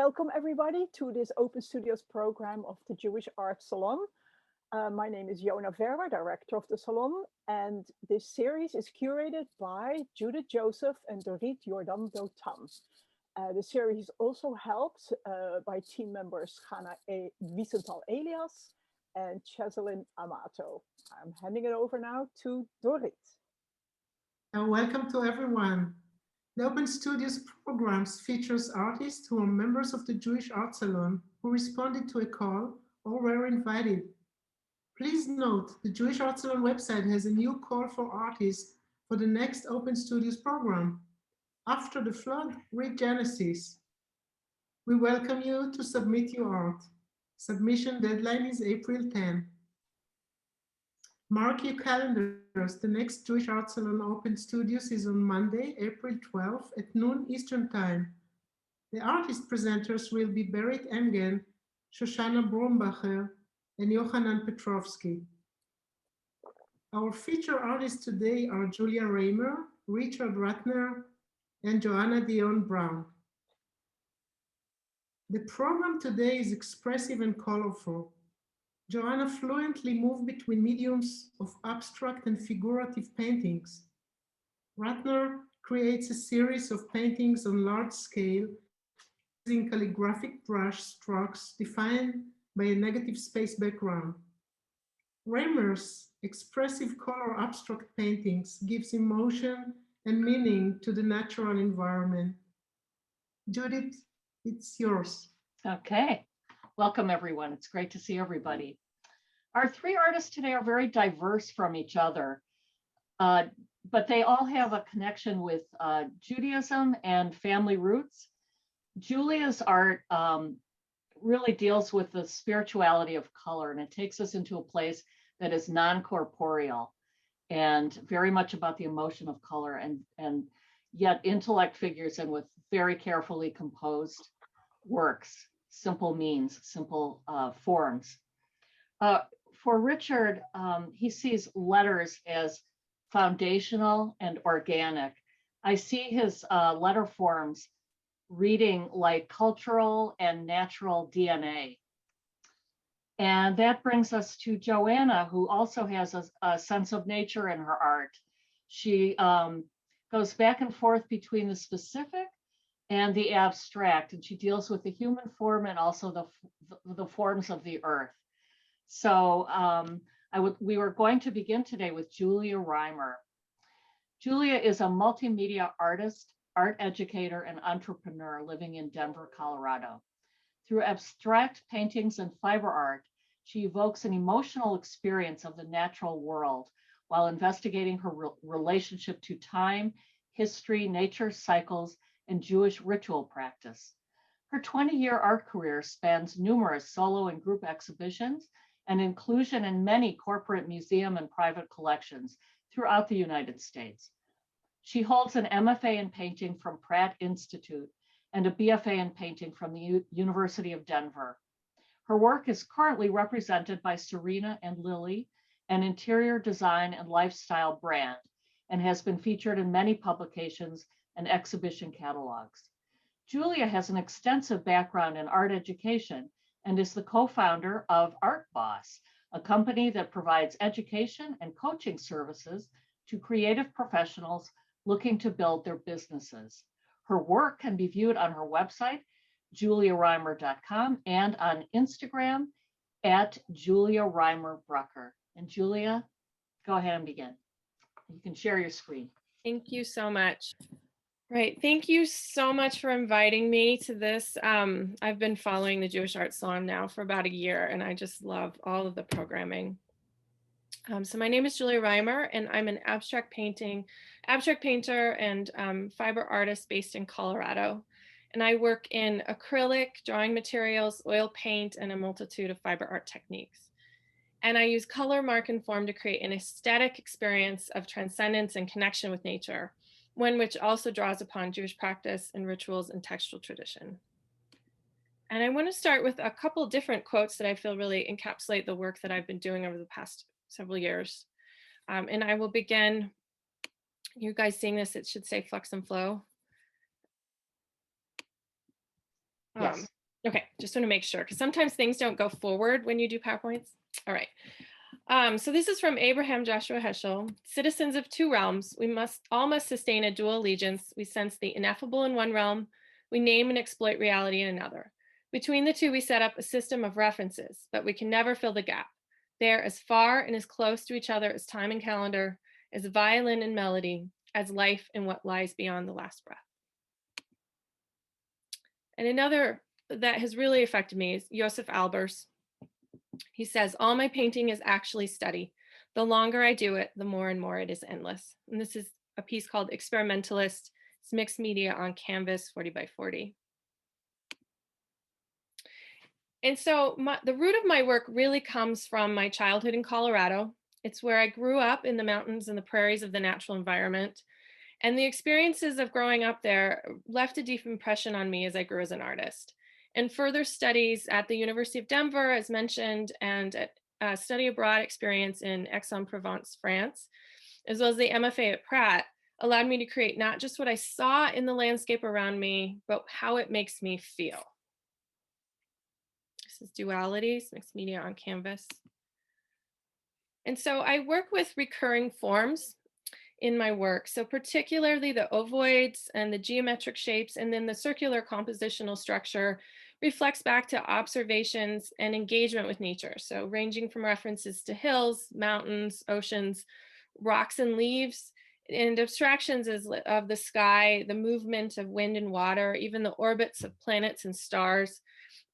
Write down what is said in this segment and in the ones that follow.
Welcome everybody to this Open Studios program of the Jewish Art Salon. My name is Yona Verwer, director of the Salon, and this series is curated by Judith Joseph and Dorit Dotan. The series is also helped by team members Chana Wiesenthal-Elias and Cheselyn Amato. I'm handing it over now to Dorit. Welcome to everyone. The Open Studios programs features artists who are members of the Jewish Art Salon who responded to a call or were invited. Please note, the Jewish Art Salon website has a new call for artists for the next Open Studios program. After the flood, read Genesis. We welcome you to submit your art. Submission deadline is April 10. Mark your calendars. The next Jewish Art Salon Open Studios is on Monday, April 12th at noon Eastern Time. The artist presenters will be Berit Emgen, Shoshana Brombacher, and Yohanan Petrovsky. Our featured artists today are Julia Rymer, Richard Rutner, and Joanna Dion Brown. The program today is expressive and colorful. Joanna fluently moved between mediums of abstract and figurative paintings. Ratner creates a series of paintings on large scale using calligraphic brush strokes defined by a negative space background. Reimer's expressive color abstract paintings gives emotion and meaning to the natural environment. Judith, it's yours. Okay. Welcome, everyone. It's great to see everybody. Our three artists today are very diverse from each other, but they all have a connection with Judaism and family roots. Julia's art really deals with the spirituality of color, and it takes us into a place that is non-corporeal and very much about the emotion of color, and yet intellect figures in with very carefully composed works. Simple means, simple forms. For Richard, he sees letters as foundational and organic. I see his letter forms reading like cultural and natural DNA. And that brings us to Joanna, who also has a sense of nature in her art. She goes back and forth between the specific and the abstract, and she deals with the human form and also the forms of the earth. So we were going to begin today with Julia Rymer. Julia is a multimedia artist, art educator, and entrepreneur living in Denver, Colorado. Through abstract paintings and fiber art, she evokes an emotional experience of the natural world while investigating her relationship to time, history, nature cycles, and Jewish ritual practice. Her 20-year art career spans numerous solo and group exhibitions and inclusion in many corporate museum and private collections throughout the United States. She holds an MFA in painting from Pratt Institute and a BFA in painting from the University of Denver. Her work is currently represented by Serena and Lily, an interior design and lifestyle brand, and has been featured in many publications and exhibition catalogs. Julia has an extensive background in art education and is the co-founder of Art Boss, a company that provides education and coaching services to creative professionals looking to build their businesses. Her work can be viewed on her website, juliarymer.com, and on Instagram at Julia Rymer Brucker. And Julia, go ahead and begin. You can share your screen. Thank you so much. Right. Thank you so much for inviting me to this. I've been following the Jewish Art Salon now for about a year, and I just love all of the programming. So my name is Julia Rymer, and I'm an abstract painter and fiber artist based in Colorado. And I work in acrylic, drawing materials, oil paint, and a multitude of fiber art techniques. And I use color, mark, and form to create an aesthetic experience of transcendence and connection with nature, one which also draws upon Jewish practice and rituals and textual tradition. And I want to start with a couple different quotes that I feel really encapsulate the work that I've been doing over the past several years. And I will begin, you guys seeing this, it should say Flux and Flow. Yes. Okay, just want to make sure, because sometimes things don't go forward when you do PowerPoints. All right. So this is from Abraham Joshua Heschel. Citizens of two realms, we all must sustain a dual allegiance. We sense the ineffable in one realm. We name and exploit reality in another. Between the two, we set up a system of references, but we can never fill the gap. They are as far and as close to each other as time and calendar, as violin and melody, as life and what lies beyond the last breath. And another that has really affected me is Joseph Albers. He says, all my painting is actually study. The longer I do it, the more and more it is endless. And this is a piece called Experimentalist. It's mixed media on canvas, 40 by 40. And so the root of my work really comes from my childhood in Colorado. It's where I grew up in the mountains and the prairies of the natural environment. And the experiences of growing up there left a deep impression on me as I grew as an artist. And further studies at the University of Denver, as mentioned, and a study abroad experience in Aix-en-Provence, France, as well as the MFA at Pratt, allowed me to create not just what I saw in the landscape around me, but how it makes me feel. This is Dualities, mixed media on canvas. And so I work with recurring forms in my work. So particularly the ovoids and the geometric shapes, and then the circular compositional structure reflects back to observations and engagement with nature. So ranging from references to hills, mountains, oceans, rocks and leaves, and abstractions of the sky, the movement of wind and water, even the orbits of planets and stars,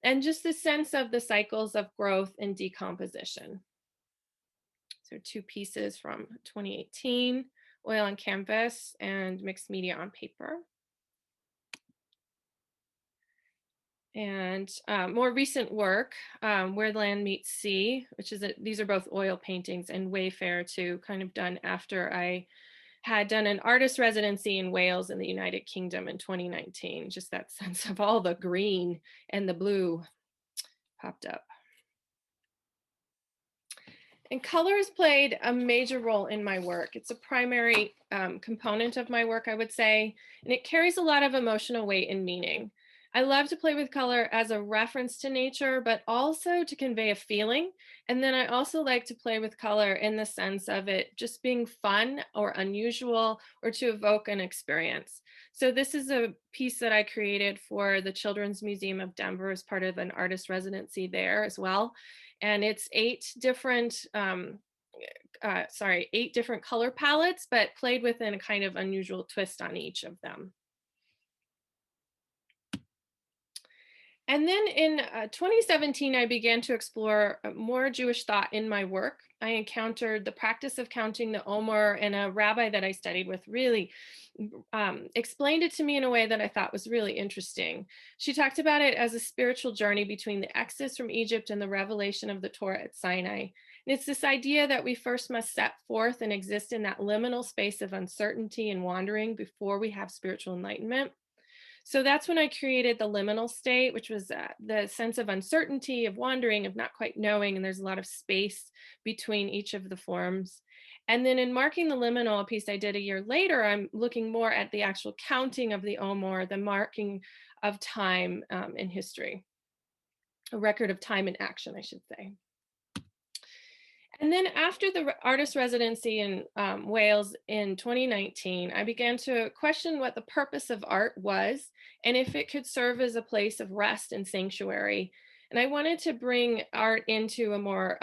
and just the sense of the cycles of growth and decomposition. So two pieces from 2018. Oil on canvas and mixed media on paper. And more recent work, Where Land Meets Sea, which is, these are both oil paintings, and Wayfair too, kind of done after I had done an artist residency in Wales in the United Kingdom in 2019. Just that sense of all the green and the blue popped up. And color has played a major role in my work. It's a primary component of my work, I would say, and it carries a lot of emotional weight and meaning. I love to play with color as a reference to nature, but also to convey a feeling. And then I also like to play with color in the sense of it just being fun or unusual, or to evoke an experience. So this is a piece that I created for the Children's Museum of Denver as part of an artist residency there as well. And it's 8 different color palettes, but played within a kind of unusual twist on each of them. And then in 2017, I began to explore more Jewish thought in my work. I encountered the practice of counting the Omer, and a rabbi that I studied with really explained it to me in a way that I thought was really interesting. She talked about it as a spiritual journey between the exodus from Egypt and the revelation of the Torah at Sinai. And it's this idea that we first must set forth and exist in that liminal space of uncertainty and wandering before we have spiritual enlightenment. So that's when I created the liminal state, which was the sense of uncertainty, of wandering, of not quite knowing, and there's a lot of space between each of the forms. And then in marking the liminal, a piece I did a year later, I'm looking more at the actual counting of the Omer, the marking of time in history, a record of time in action, I should say. And then after the artist residency in Wales in 2019, I began to question what the purpose of art was and if it could serve as a place of rest and sanctuary. And I wanted to bring art into a more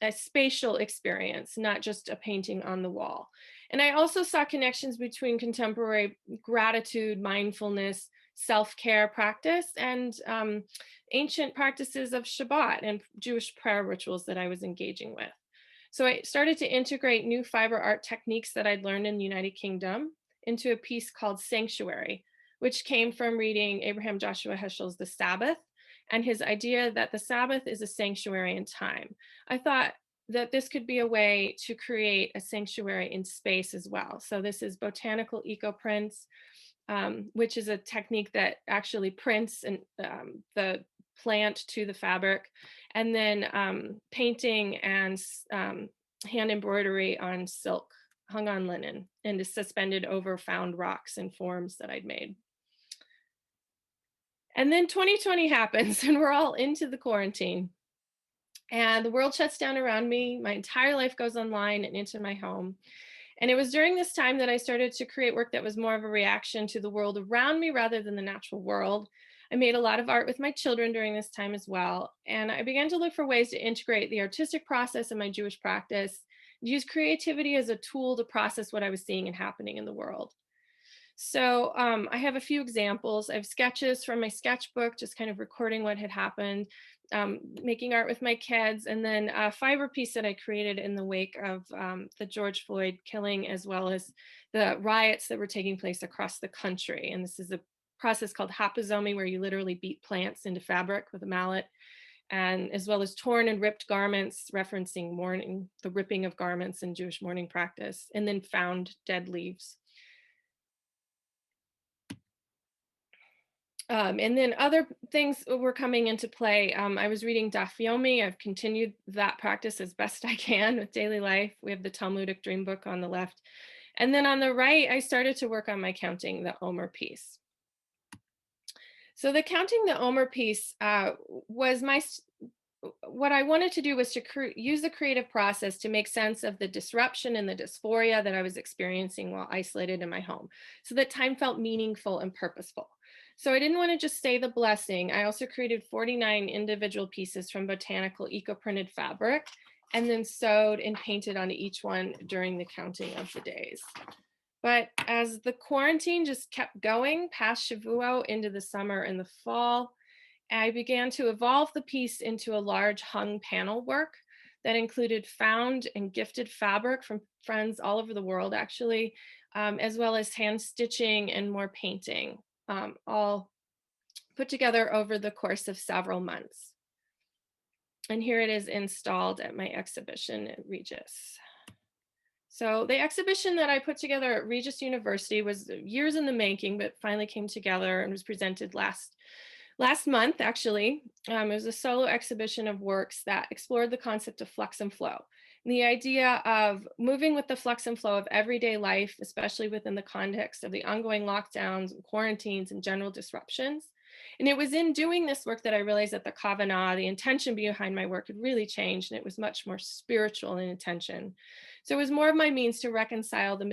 a spatial experience, not just a painting on the wall. And I also saw connections between contemporary gratitude, mindfulness, self-care practice, and ancient practices of Shabbat and Jewish prayer rituals that I was engaging with. So I started to integrate new fiber art techniques that I'd learned in the United Kingdom into a piece called Sanctuary, which came from reading Abraham Joshua Heschel's The Sabbath and his idea that the Sabbath is a sanctuary in time. I thought that this could be a way to create a sanctuary in space as well. So this is botanical eco prints, which is a technique that actually prints the plant to the fabric, and then painting and hand embroidery on silk hung on linen and is suspended over found rocks and forms that I'd made. And then 2020 happens and we're all into the quarantine. And the world shuts down around me. My entire life goes online and into my home. And it was during this time that I started to create work that was more of a reaction to the world around me rather than the natural world. I made a lot of art with my children during this time as well. And I began to look for ways to integrate the artistic process in my Jewish practice, use creativity as a tool to process what I was seeing and happening in the world. So I have a few examples. I have sketches from my sketchbook, just kind of recording what had happened, making art with my kids, and then a fiber piece that I created in the wake of the George Floyd killing, as well as the riots that were taking place across the country. And this is a process called Hapazone, where you literally beat plants into fabric with a mallet, and as well as torn and ripped garments, referencing mourning, the ripping of garments in Jewish mourning practice, and then found dead leaves. And then other things were coming into play. I was reading Daf Yomi. I've continued that practice as best I can with daily life. We have the Talmudic Dream Book on the left. And then on the right, I started to work on my Counting the Omer piece. So the Counting the Omer piece was what I wanted to do was to use the creative process to make sense of the disruption and the dysphoria that I was experiencing while isolated in my home, so that time felt meaningful and purposeful. So I didn't want to just say the blessing. I also created 49 individual pieces from botanical eco-printed fabric, and then sewed and painted onto each one during the counting of the days. But as the quarantine just kept going past Shavuot into the summer and the fall, I began to evolve the piece into a large hung panel work that included found and gifted fabric from friends all over the world, actually, as well as hand stitching and more painting, all put together over the course of several months. And here it is installed at my exhibition at Regis. So the exhibition that I put together at Regis University was years in the making, but finally came together and was presented last month, actually. It was a solo exhibition of works that explored the concept of flux and flow. And the idea of moving with the flux and flow of everyday life, especially within the context of the ongoing lockdowns, and quarantines, and general disruptions. And it was in doing this work that I realized that the kavanah, the intention behind my work, had really changed, and it was much more spiritual in intention. So it was more of my means to reconcile the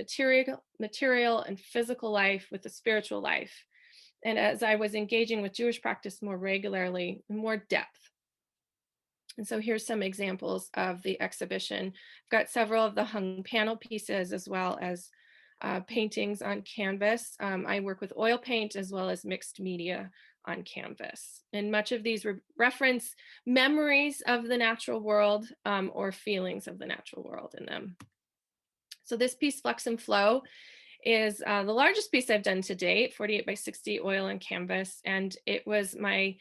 material and physical life with the spiritual life. And as I was engaging with Jewish practice more regularly, in more depth. And so here's some examples of the exhibition. I've got several of the hung panel pieces, as well as paintings on canvas. I work with oil paint as well as mixed media on canvas. And much of these reference memories of the natural world or feelings of the natural world in them. So this piece, Flux and Flow, is the largest piece I've done to date, 48 by 60 oil and canvas. And it was my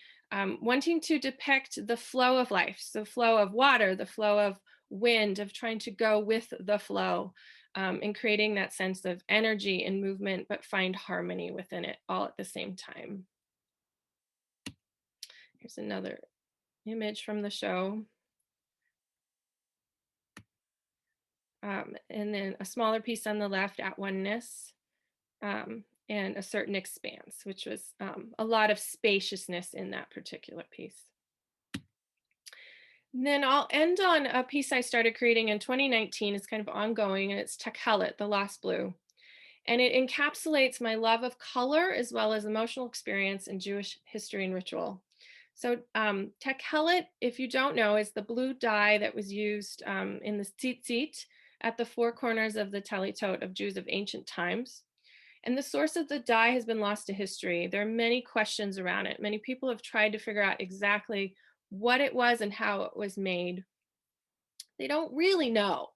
wanting to depict the flow of life, so the flow of water, the flow of wind, of trying to go with the flow, and creating that sense of energy and movement, but find harmony within it all at the same time. Here's another image from the show. And then a smaller piece on the left, At Oneness, and A Certain Expanse, which was a lot of spaciousness in that particular piece. And then I'll end on a piece I started creating in 2019. It's kind of ongoing, and it's Cheselyn, the Lost Blue. And it encapsulates my love of color as well as emotional experience in Jewish history and ritual. So Cheselyn, if you don't know, is the blue dye that was used in the tzitzit at the four corners of the talitot of Jews of ancient times. And the source of the dye has been lost to history. There are many questions around it. Many people have tried to figure out exactly what it was and how it was made. They don't really know.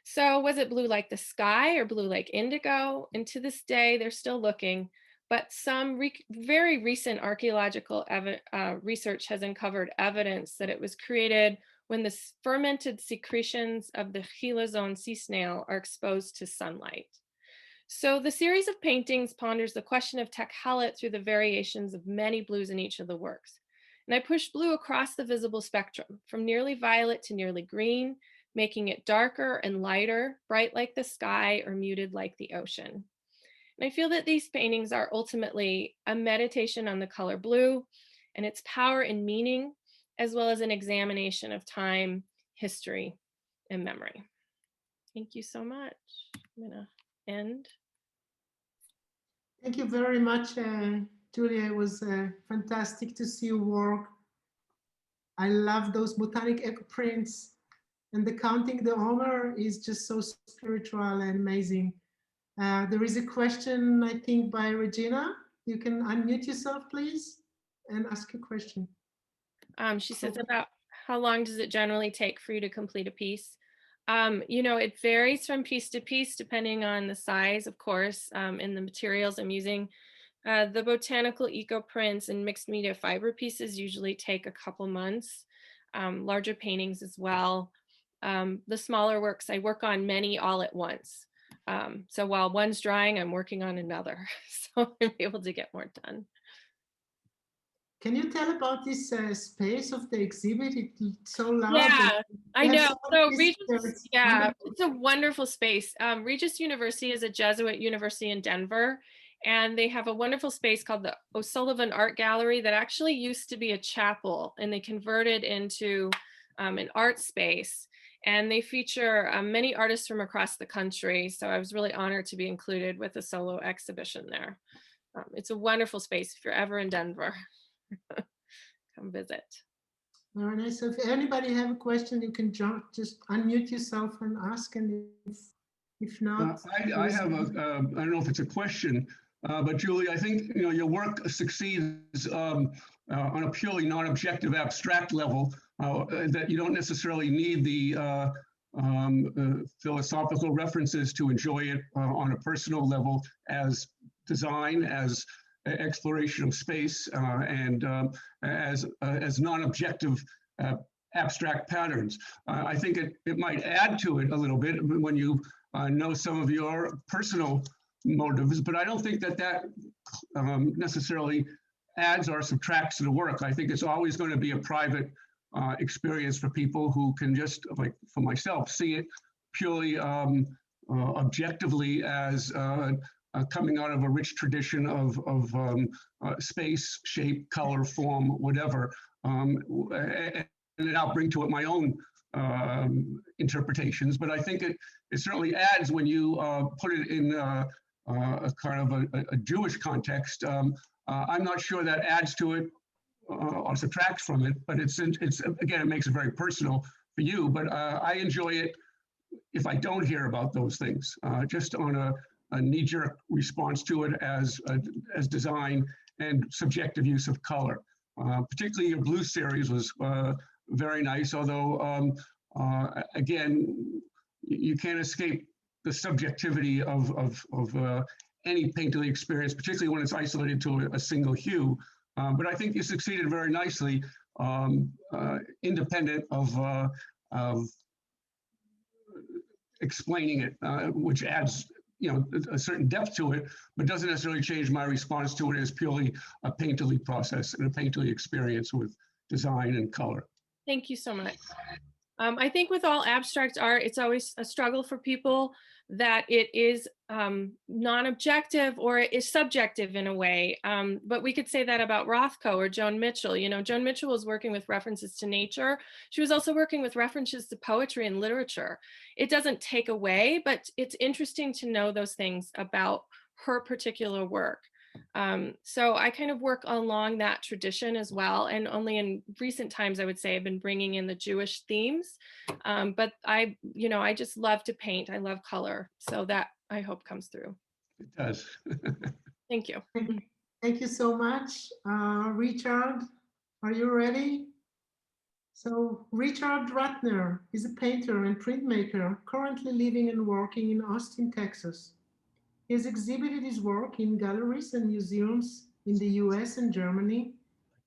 So was it blue like the sky or blue like indigo? And to this day, they're still looking. But some very recent archaeological research has uncovered evidence that it was created when the fermented secretions of the Hapazone sea snail are exposed to sunlight. So the series of paintings ponders the question of Cheselyn through the variations of many blues in each of the works. And I pushed blue across the visible spectrum, from nearly violet to nearly green, making it darker and lighter, bright like the sky or muted like the ocean. And I feel that these paintings are ultimately a meditation on the color blue and its power and meaning, as well as an examination of time, history, and memory. Thank you so much. I'm gonna end. Thank you very much, Julia. It was fantastic to see your work. I love those botanic echo prints, and the counting the Homer is just so spiritual and amazing. There is a question, I think, by Regina. You can unmute yourself, please, and ask a question. She says about how long does it generally take for you to complete a piece? You know, it varies from piece to piece depending on the size, of course, and the materials I'm using. The botanical eco prints and mixed media fiber pieces usually take a couple months, larger paintings as well. The smaller works, I work on many all at once. So while one's drying, I'm working on another. So I'm able to get more done. Can you tell about this space of the exhibit? It's so large. Yeah, I know. So Regis, yeah, wonderful. it's a wonderful space. Regis University is a Jesuit university in Denver, and they have a wonderful space called the O'Sullivan Art Gallery that actually used to be a chapel, and they converted into an art space. And they feature many artists from across the country. So I was really honored to be included with a solo exhibition there. It's a wonderful space if you're ever in Denver. Come visit. Very nice. So if anybody have a question, you can just unmute yourself and ask. And if not, I have a, I don't know if it's a question, but Julie, I think your work succeeds on a purely non-objective abstract level, that you don't necessarily need the philosophical references to enjoy it on a personal level, as design, as exploration of space, and as non-objective abstract patterns. I think it might add to it a little bit when you know some of your personal motives, but I don't think that necessarily adds or subtracts to the work. I think it's always going to be a private experience for people who can just, like for myself, see it purely objectively as coming out of a rich tradition of space, shape, color, form, whatever, and I'll bring to it my own interpretations. But I think it certainly adds when you put it in a kind of a Jewish context. I'm not sure that adds to it or subtracts from it, but it's again, it makes it very personal for you. But I enjoy it if I don't hear about those things, just on a knee-jerk response to it as design and subjective use of color. Particularly your blue series was very nice, although again, you can't escape the subjectivity of any painterly experience, particularly when it's isolated to a single hue. But I think you succeeded very nicely, independent of explaining it, which adds a certain depth to it, but doesn't necessarily change my response to it as purely a painterly process and a painterly experience with design and color. Thank you so much. I think with all abstract art, it's always a struggle for people that it is non-objective or it is subjective in a way. But we could say that about Rothko or Joan Mitchell. Joan Mitchell was working with references to nature. She was also working with references to poetry and literature. It doesn't take away, but it's interesting to know those things about her particular work. So I kind of work along that tradition as well. And only in recent times, I would say I've been bringing in the Jewish themes. But I just love to paint. I love color. So that I hope comes through. It does. Thank you. Thank you so much. Richard, are you ready? So Richard Ratner is a painter and printmaker currently living and working in Austin, Texas. He has exhibited his work in galleries and museums in the US and Germany,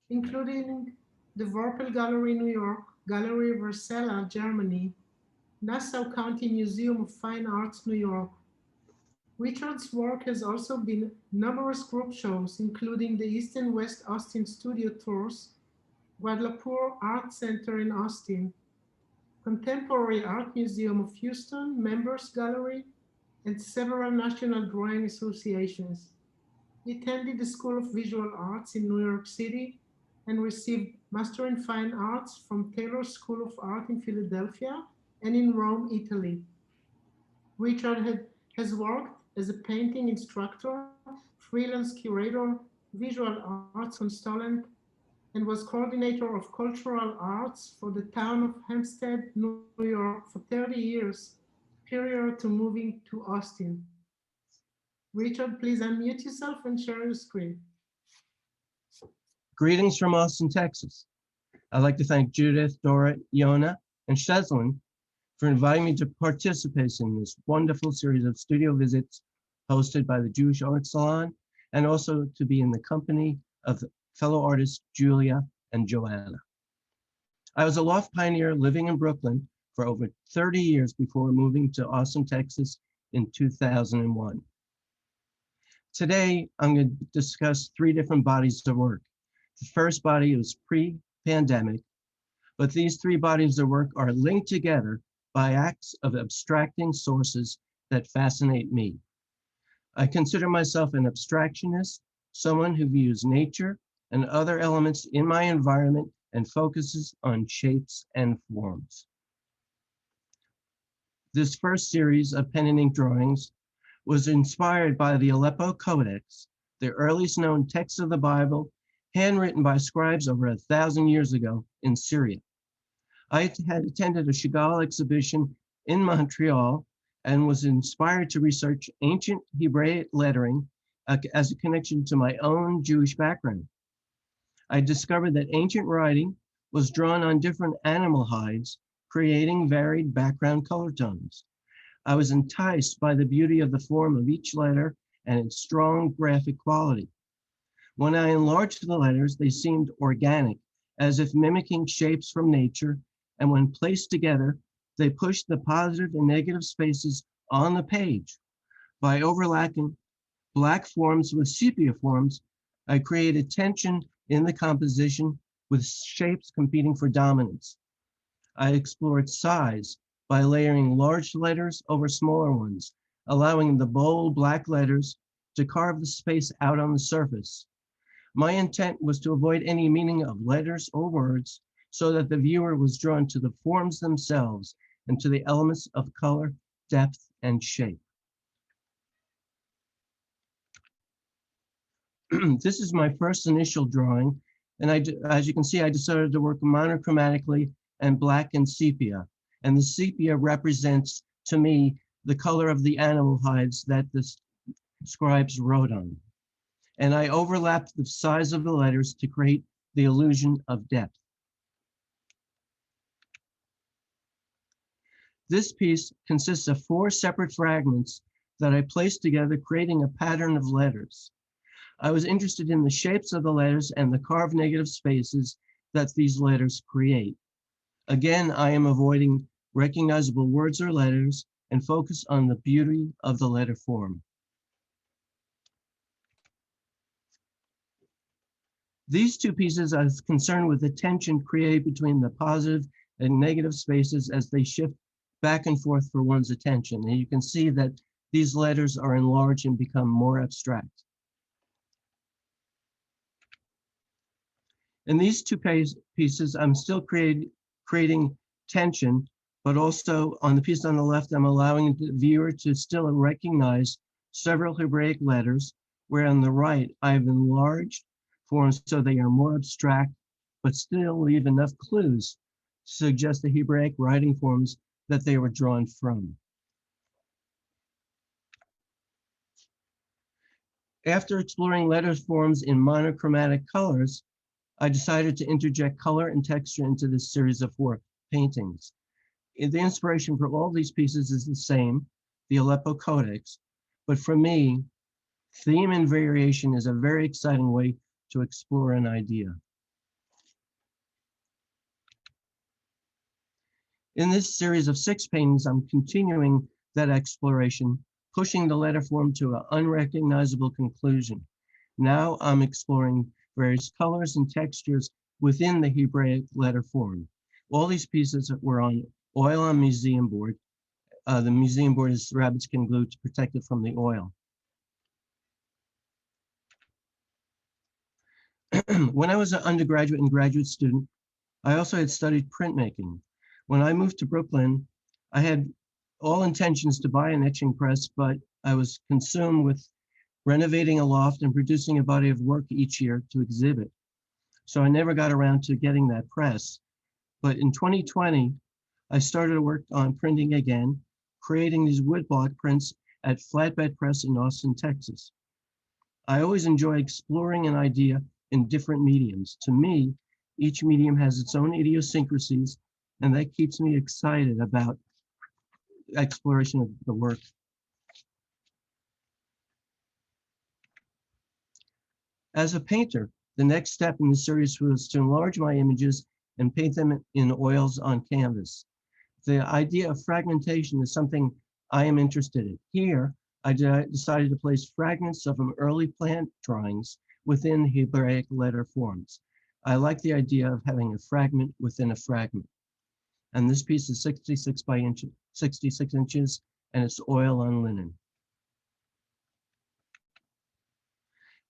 including the Vorpel Gallery, New York, Gallery Versailles, Germany, Nassau County Museum of Fine Arts, New York. Richard's work has also been numerous group shows, including the East and West Austin Studio Tours, Guadalupe Art Center in Austin, Contemporary Art Museum of Houston, Members Gallery, and several national drawing associations. He attended the School of Visual Arts in New York City and received Master in Fine Arts from Taylor School of Art in Philadelphia and in Rome, Italy. Richard has worked as a painting instructor, freelance curator, visual arts consultant, and was coordinator of cultural arts for the town of Hempstead, New York for 30 years, prior to moving to Austin. Richard, please unmute yourself and share your screen. Greetings from Austin, Texas. I'd like to thank Judith, Dorit, Yona, and Cheselyn for inviting me to participate in this wonderful series of studio visits hosted by the Jewish Art Salon, and also to be in the company of fellow artists Julia and Joanna. I was a loft pioneer living in Brooklyn for over 30 years before moving to Austin, Texas in 2001. Today, I'm going to discuss 3 different bodies of work. The first body was pre-pandemic, but these 3 bodies of work are linked together by acts of abstracting sources that fascinate me. I consider myself an abstractionist, someone who views nature and other elements in my environment and focuses on shapes and forms. This first series of pen and ink drawings was inspired by the Aleppo Codex, the earliest known text of the Bible, handwritten by scribes over 1,000 years ago in Syria. I had attended a Chagall exhibition in Montreal and was inspired to research ancient Hebraic lettering as a connection to my own Jewish background. I discovered that ancient writing was drawn on different animal hides, creating varied background color tones. I was enticed by the beauty of the form of each letter and its strong graphic quality. When I enlarged the letters, they seemed organic, as if mimicking shapes from nature, and when placed together, they pushed the positive and negative spaces on the page. By overlapping black forms with sepia forms, I created tension in the composition with shapes competing for dominance. I explored size by layering large letters over smaller ones, allowing the bold black letters to carve the space out on the surface. My intent was to avoid any meaning of letters or words so that the viewer was drawn to the forms themselves and to the elements of color, depth, and shape. This is my first initial drawing, and as you can see, I decided to work monochromatically and black and sepia. And the sepia represents, to me, the color of the animal hides that the scribes wrote on. And I overlapped the size of the letters to create the illusion of depth. This piece consists of 4 separate fragments that I placed together, creating a pattern of letters. I was interested in the shapes of the letters and the carved negative spaces that these letters create. Again, I am avoiding recognizable words or letters and focus on the beauty of the letter form. These 2 pieces I was concerned with the tension created between the positive and negative spaces as they shift back and forth for one's attention. And you can see that these letters are enlarged and become more abstract. In these 2 pieces, I'm still creating tension, but also on the piece on the left, I'm allowing the viewer to still recognize several Hebraic letters, where on the right, I've enlarged forms so they are more abstract, but still leave enough clues to suggest the Hebraic writing forms that they were drawn from. After exploring letter forms in monochromatic colors, I decided to interject color and texture into this series of 4 paintings. The inspiration for all these pieces is the same, the Aleppo Codex, but for me, theme and variation is a very exciting way to explore an idea. In this series of 6 paintings, I'm continuing that exploration, pushing the letter form to an unrecognizable conclusion. Now I'm exploring various colors and textures within the Hebraic letter form. All these pieces were on oil on museum board, The museum board is rabbitskin glue to protect it from the oil. When I was an undergraduate and graduate student, I also had studied printmaking. When I moved to Brooklyn, I had all intentions to buy an etching press, but I was consumed with renovating a loft and producing a body of work each year to exhibit. So I never got around to getting that press. But in 2020, I started to work on printing again, creating these woodblock prints at Flatbed Press in Austin, Texas. I always enjoy exploring an idea in different mediums. To me, each medium has its own idiosyncrasies, and that keeps me excited about exploration of the work. As a painter, the next step in the series was to enlarge my images and paint them in oils on canvas. The idea of fragmentation is something I am interested in. Here, I decided to place fragments of some early plant drawings within Hebraic letter forms. I like the idea of having a fragment within a fragment. And this piece is 66 inches, and it's oil on linen.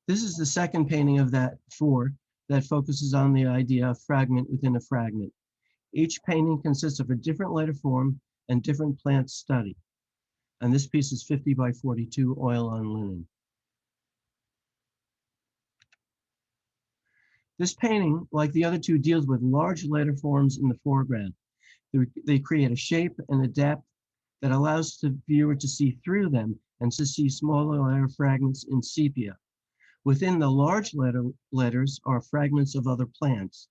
This is the second painting of that four that focuses on the idea of fragment within a fragment. Each painting consists of a different letter form and different plant study. And this piece is 50 by 42 oil on linen. This painting, like the other two, deals with large letter forms in the foreground. They create a shape and a depth that allows the viewer to see through them and to see smaller letter fragments in sepia. Within the large letters are fragments of other plants.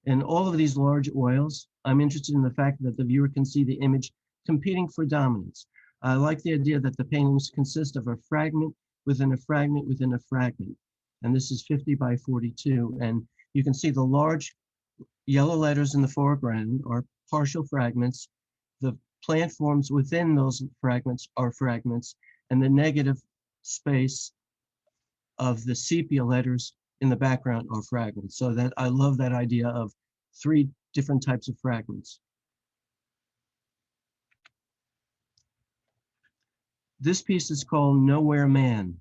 In all of these large oils, I'm interested in the fact that the viewer can see the image competing for dominance. I like the idea that the paintings consist of a fragment within a fragment within a fragment. And this is 50 by 42. And you can see the large yellow letters in the foreground are partial fragments. The plant forms within those fragments are fragments, and the negative space of the sepia letters in the background are fragments. So that I love that idea of three different types of fragments. This piece is called Nowhere Man,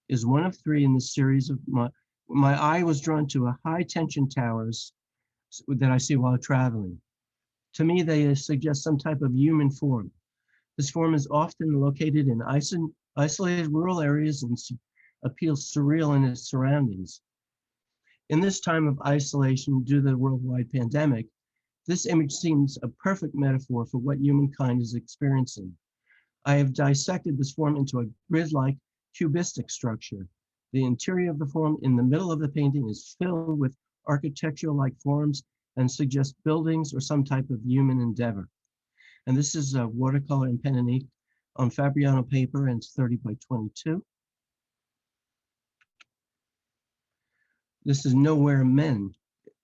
is one of three in the series of my eye was drawn to a high tension towers that I see while traveling. To me, they suggest some type of human form. This form is often located in isolated rural areas and appeals surreal in its surroundings. In this time of isolation due to the worldwide pandemic, this image seems a perfect metaphor for what humankind is experiencing. I have dissected this form into a grid-like cubistic structure. The interior of the form in the middle of the painting is filled with architectural-like forms and suggests buildings or some type of human endeavor. And this is a watercolor and pen and ink on Fabriano paper, and it's 30 by 22. This is Nowhere Men,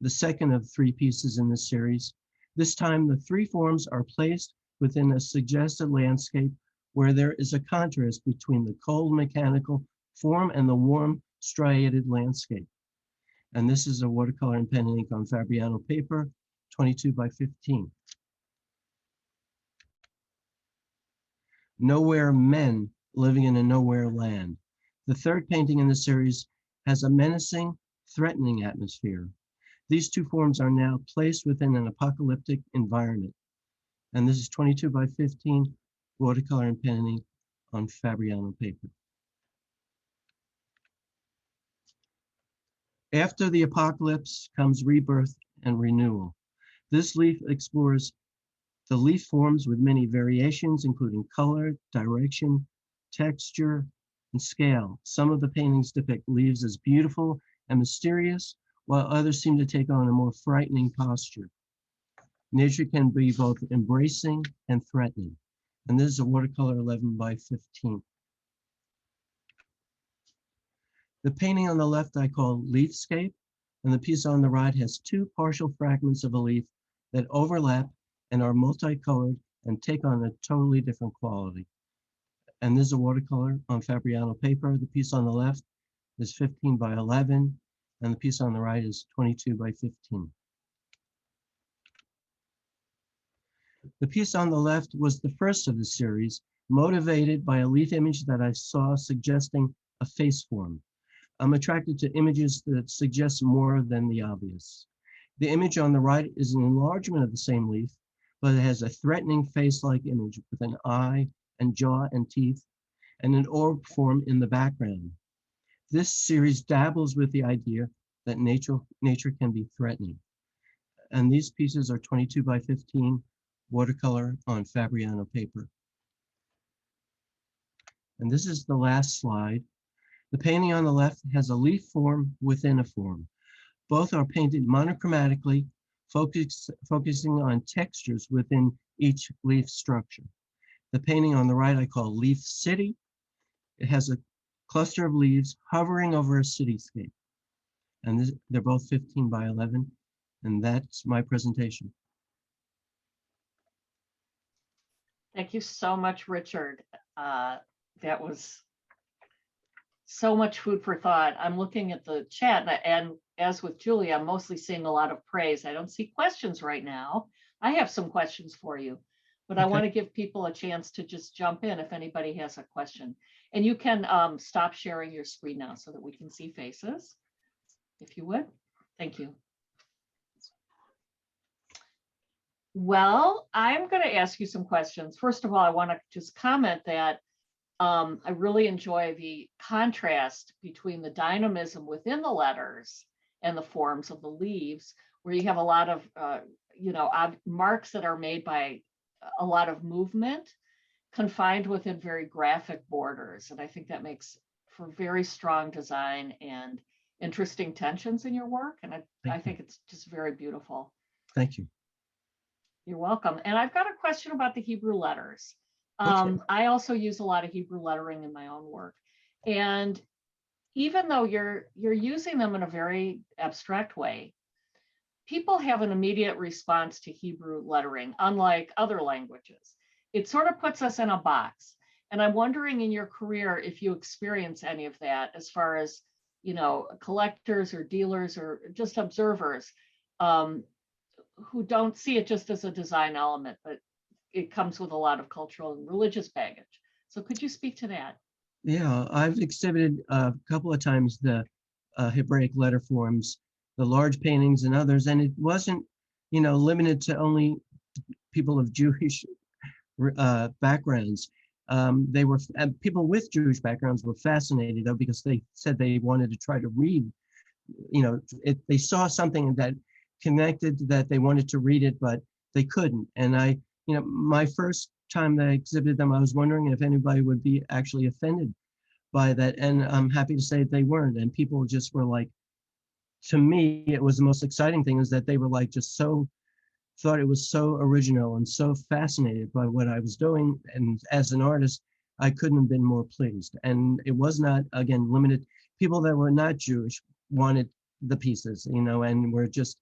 the second of three pieces in this series. This time, the three forms are placed within a suggested landscape where there is a contrast between the cold mechanical form and the warm striated landscape. And this is a watercolor and pen and ink on Fabriano paper, 22 by 15. Nowhere Men living in a nowhere land. The third painting in the series has a menacing, threatening atmosphere. These two forms are now placed within an apocalyptic environment. And this is 22 by 15, watercolor and pen and ink on Fabriano paper. After the apocalypse comes rebirth and renewal. This leaf explores the leaf forms with many variations, including color, direction, texture, and scale. Some of the paintings depict leaves as beautiful and mysterious, while others seem to take on a more frightening posture. Nature can be both embracing and threatening. And this is a watercolor 11 by 15. The painting on the left I call Leafscape, and the piece on the right has two partial fragments of a leaf that overlap and are multicolored and take on a totally different quality. And this is a watercolor on Fabriano paper. The piece on the left is 15 by 11, and the piece on the right is 22 by 15. The piece on the left was the first of the series, motivated by a leaf image that I saw suggesting a face form. I'm attracted to images that suggest more than the obvious. The image on the right is an enlargement of the same leaf, but it has a threatening face-like image with an eye and jaw and teeth and an orb form in the background. This series dabbles with the idea that nature can be threatening. And these pieces are 22 by 15 watercolor on Fabriano paper. And this is the last slide. The painting on the left has a leaf form within a form. Both are painted monochromatically, focusing on textures within each leaf structure. The painting on the right I call Leaf City. It has a cluster of leaves hovering over a cityscape. And they're both 15 by 11. And that's my presentation. Thank you so much, Richard. That was so much food for thought. I'm looking at the chat, and as with Julia, I'm mostly seeing a lot of praise. I don't see questions right now. I have some questions for you, but I want to give people a chance to just jump in if anybody has a question. And you can stop sharing your screen now so that we can see faces, if you would. Thank you. Well, I'm going to ask you some questions. First of all, I want to just comment that I really enjoy the contrast between the dynamism within the letters and the forms of the leaves, where you have a lot of, marks that are made by a lot of movement confined within very graphic borders. And I think that makes for very strong design and interesting tensions in your work. And I think it's just very beautiful. Thank you. You're welcome. And I've got a question about the Hebrew letters. I also use a lot of Hebrew lettering in my own work. And even though you're using them in a very abstract way, people have an immediate response to Hebrew lettering, unlike other languages. It sort of puts us in a box. And I'm wondering in your career if you experience any of that as far as, collectors or dealers or just observers who don't see it just as a design element, but it comes with a lot of cultural and religious baggage. So could you speak to that? Yeah, I've exhibited a couple of times the Hebraic letter forms, the large paintings and others, and it wasn't, limited to only people of Jewish backgrounds. They were people with Jewish backgrounds were fascinated though, because they said they wanted to try to read, they saw something that connected, that they wanted to read it, but they couldn't. And my first time that I exhibited them, I was wondering if anybody would be actually offended by that. And I'm happy to say that they weren't. And people just were like, to me, it was the most exciting thing, is that they were like, thought it was so original and so fascinated by what I was doing. And as an artist, I couldn't have been more pleased. And it was not, again, limited. People that were not Jewish wanted the pieces, and were just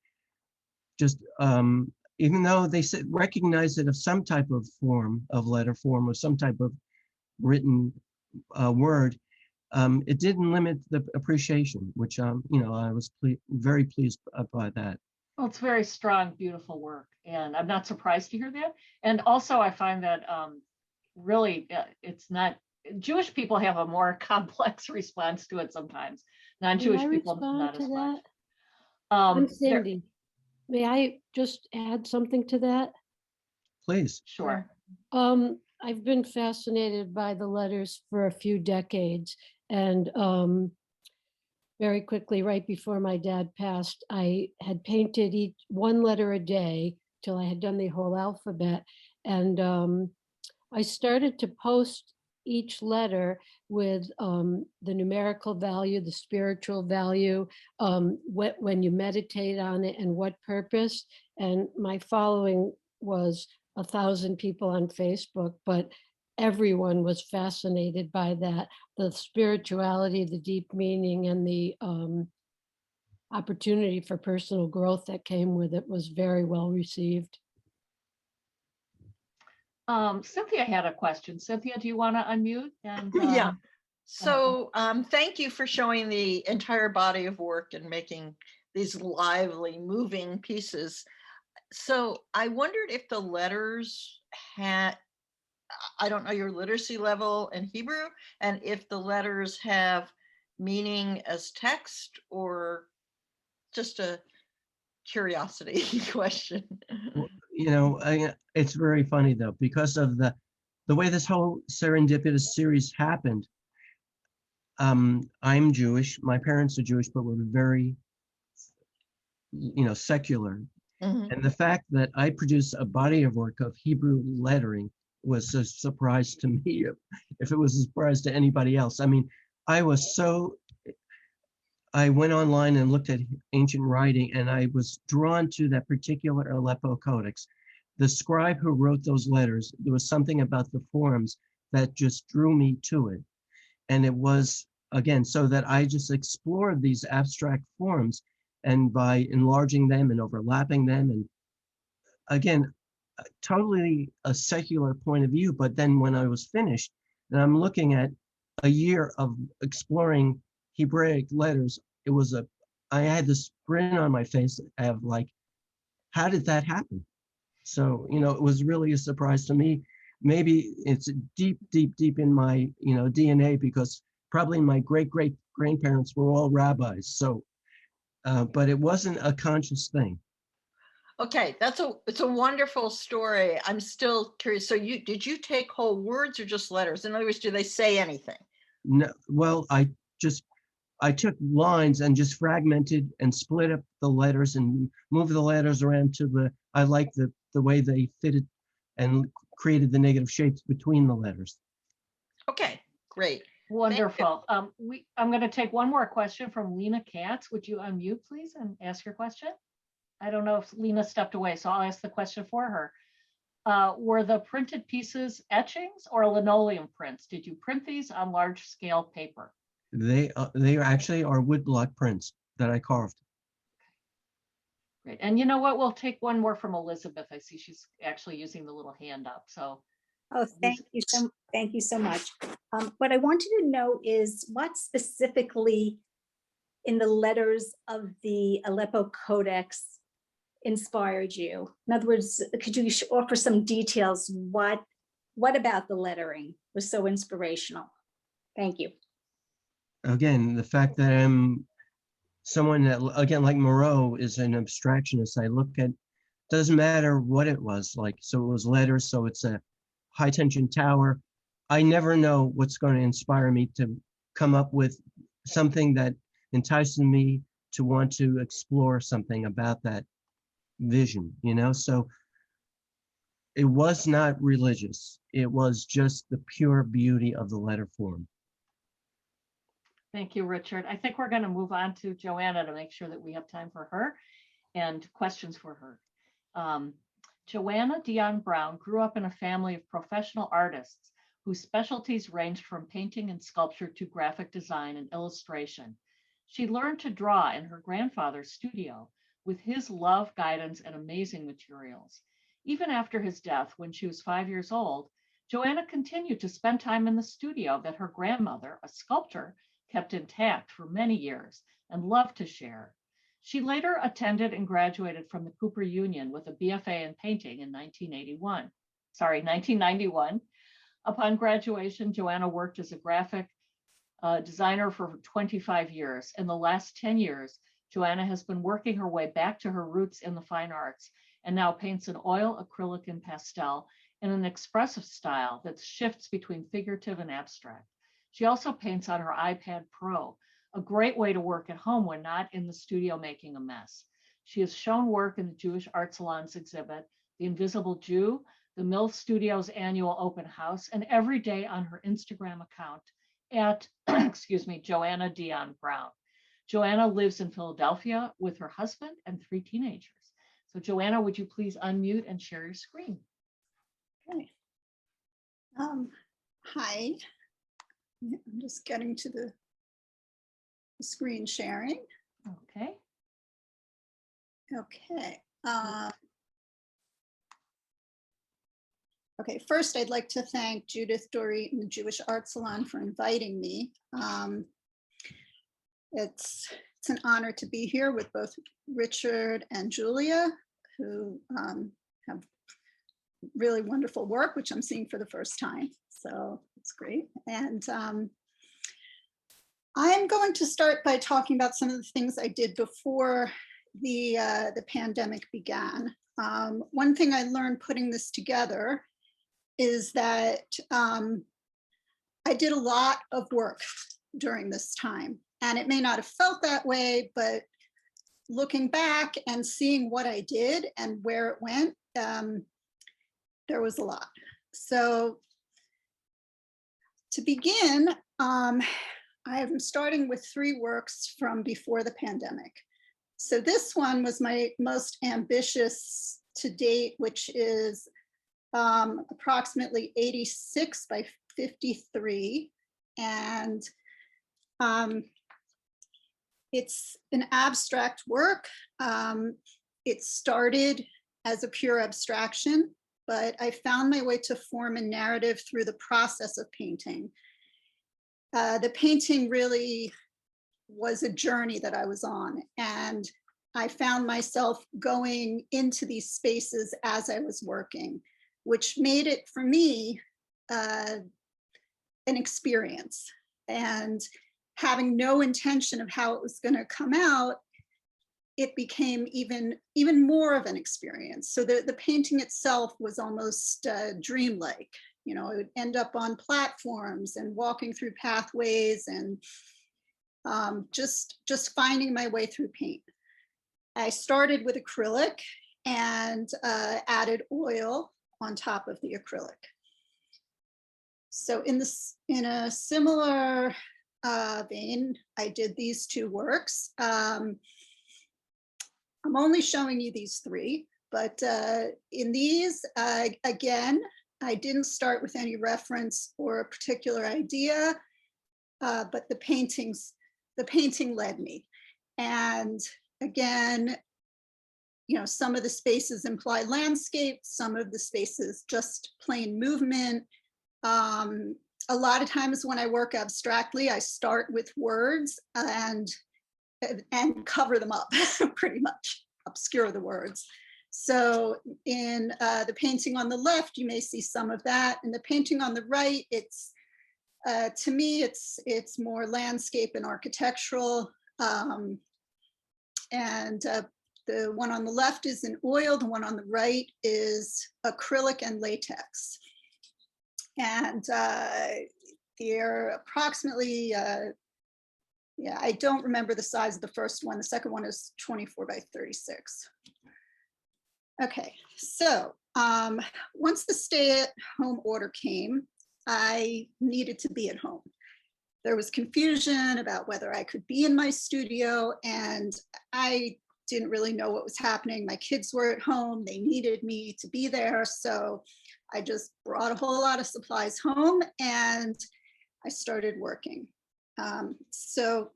even though they said recognize it of some type of form, of letter form, or some type of written word, it didn't limit the appreciation, which I was very pleased by that. Well, it's very strong, beautiful work, and I'm not surprised to hear that. And also, I find that really, it's not, Jewish people have a more complex response to it sometimes. Non-Jewish people not as much. I'm Cindy. May I just add something to that? Please. Sure. I've been fascinated by the letters for a few decades, and very quickly, right before my dad passed, I had painted one letter a day till I had done the whole alphabet. And I started to post each letter with the numerical value, the spiritual value, when you meditate on it and what purpose. And my following was 1,000 people on Facebook, but everyone was fascinated by that. The spirituality, the deep meaning, and the opportunity for personal growth that came with it was very well received. Cynthia had a question. Cynthia, do you want to unmute? And, yeah. So thank you for showing the entire body of work and making these lively, moving pieces. So I wondered if the letters had, I don't know your literacy level in Hebrew, and if the letters have meaning as text or just a curiosity question. Well, you know, it's very funny though, because of the way this whole serendipitous series happened. I'm Jewish. My parents are Jewish, but we're very, you know, secular. Mhm. And the fact that I produce a body of work of Hebrew lettering was a surprise to me, if it was a surprise to anybody else. I mean, I went online and looked at ancient writing, and I was drawn to that particular Aleppo Codex. The scribe who wrote those letters, there was something about the forms that just drew me to it. And it was, again, so that I just explored these abstract forms, and by enlarging them and overlapping them, and again, totally a secular point of view. But then when I was finished, and I'm looking at a year of exploring Hebraic letters, I had this grin on my face of like, how did that happen? So, you know, it was really a surprise to me. Maybe it's deep, deep, deep in my, you know, DNA, because probably my great-great-grandparents were all rabbis. So, but it wasn't a conscious thing. Okay, it's a wonderful story. I'm still curious. So did you take whole words or just letters? In other words, do they say anything? No, well, I took lines and just fragmented and split up the letters and moved the letters around I like the way they fitted, and created the negative shapes between the letters. Okay, great. Wonderful. I'm going to take one more question from Lena Katz. Would you unmute, please, and ask your question? I don't know if Lena stepped away, so I'll ask the question for her. Were the printed pieces etchings or linoleum prints? Did you print these on large scale paper? They actually are woodblock prints that I carved. Great. And you know what? We'll take one more from Elizabeth. I see she's actually using the little hand up. So, oh, thank you so much. What I wanted to know is what specifically in the letters of the Aleppo Codex inspired you? In other words, could you offer some details? What about the lettering was so inspirational? Thank you. Again, the fact that I'm someone that, again, like Moreau is an abstractionist. I look at, doesn't matter what it was like. So it was letters, so it's a high tension tower. I never know what's going to inspire me to come up with something that entices me to want to explore something about that vision, you know? So it was not religious. It was just the pure beauty of the letter form. thank you, Richard. I think we're going to move on to Joanna to make sure that we have time for her and questions for her. Joanna Dion Brown grew up in a family of professional artists whose specialties ranged from painting and sculpture to graphic design and illustration. She learned to draw in her grandfather's studio with his love, guidance, and amazing materials. Even after his death, when she was 5 years old, Joanna continued to spend time in the studio that her grandmother, a sculptor, kept intact for many years and loved to share. She later attended and graduated from the Cooper Union with a BFA in painting in 1991. Upon graduation, Joanna worked as a graphic designer for 25 years. In the last 10 years, Joanna has been working her way back to her roots in the fine arts and now paints in oil, acrylic, and pastel in an expressive style that shifts between figurative and abstract. She also paints on her iPad Pro, a great way to work at home when not in the studio making a mess. She has shown work in the Jewish Art Salon's exhibit, The Invisible Jew, the Mill Studios annual open house, and every day on her Instagram account at, Joanna Dion Brown. Joanna lives in Philadelphia with her husband and 3 teenagers. So Joanna, would you please unmute and share your screen? Okay. Hi. I'm just getting to the screen sharing. Okay. Okay. Okay, first I'd like to thank Judith, Dorit, and the Jewish Art Salon for inviting me. It's an honor to be here with both Richard and Julia, who have really wonderful work, which I'm seeing for the first time. So it's great. And I'm going to start by talking about some of the things I did before the pandemic began. One thing I learned putting this together is that I did a lot of work during this time. And it may not have felt that way, but looking back and seeing what I did and where it went, there was a lot. So to begin, I am starting with 3 works from before the pandemic. So this one was my most ambitious to date, which is approximately 86 by 53. And it's an abstract work. It started as a pure abstraction, but I found my way to form a narrative through the process of painting. The painting really was a journey that I was on, and I found myself going into these spaces as I was working, which made it for me an experience. And having no intention of how it was going to come out, it became even more of an experience. So the painting itself was almost dreamlike. You know, it would end up on platforms and walking through pathways and just finding my way through paint. I started with acrylic and added oil on top of the acrylic. So in a similar vein, I did these 2 works. I'm only showing you these 3, but in these, again, I didn't start with any reference or a particular idea, but the painting led me. And again, you know, some of the spaces imply landscape, some of the spaces just plain movement. A lot of times when I work abstractly, I start with words and cover them up, pretty much obscure the words. So in the painting on the left, you may see some of that. In the painting on the right, it's to me, it's more landscape and architectural. And the one on the left is in oil. The one on the right is acrylic and latex. And they're approximately, yeah, I don't remember the size of the first one. The second one is 24 by 36. Okay, so once the stay-at-home order came, I needed to be at home. There was confusion about whether I could be in my studio, and I didn't really know what was happening. My kids were at home, they needed me to be there, so I just brought a whole lot of supplies home and I started working. So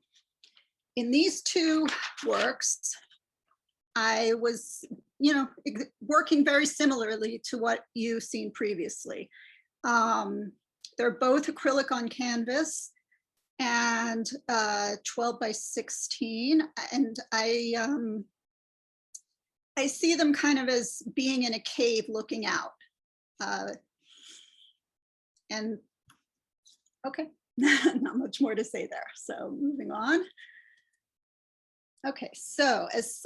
in these 2 works, I was, you know, working very similarly to what you've seen previously. They're both acrylic on canvas and 12 by 16. And I see them kind of as being in a cave looking out. And okay, not much more to say there. So moving on. Okay, so as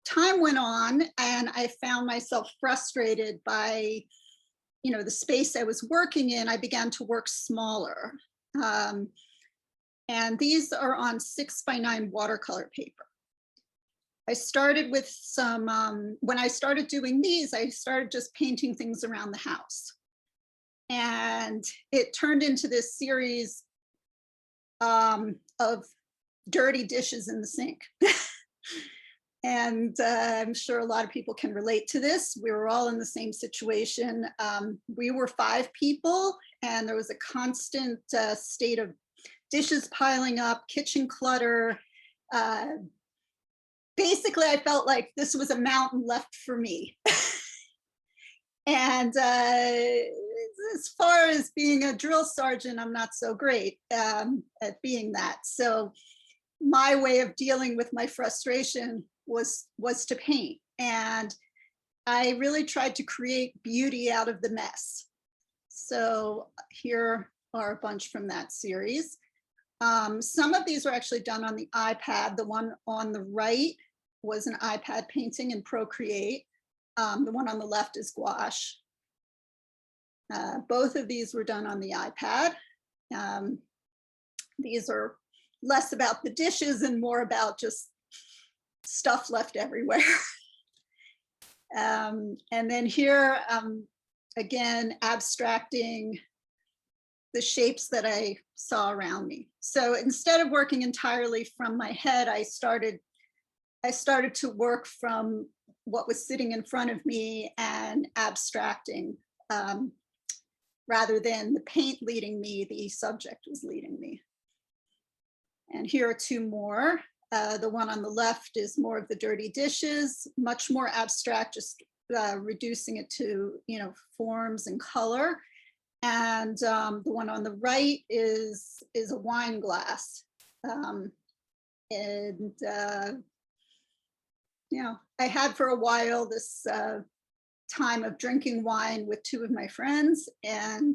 time went on and I found myself frustrated by, you know, the space I was working in, I began to work smaller. And these are on 6 by 9 watercolor paper. I started with some, when I started doing these, I started just painting things around the house. And it turned into this series of dirty dishes in the sink. And I'm sure a lot of people can relate to this. We were all in the same situation. We were 5 people, and there was a constant state of dishes piling up, kitchen clutter. Basically, I felt like this was a mountain left for me. And as far as being a drill sergeant, I'm not so great at being that. So my way of dealing with my frustration was to paint. And I really tried to create beauty out of the mess. So here are a bunch from that series. Some of these were actually done on the iPad. The one on the right was an iPad painting in Procreate. The one on the left is gouache. Both of these were done on the iPad. These are less about the dishes and more about just stuff left everywhere. And then here, again, abstracting the shapes that I saw around me. So instead of working entirely from my head, I started to work from what was sitting in front of me and abstracting. Rather than the paint leading me, the subject was leading me. And here are two more. The one on the left is more of the dirty dishes, much more abstract, just reducing it to, forms and color. And the one on the right is a wine glass. I had for a while this time of drinking wine with two of my friends, and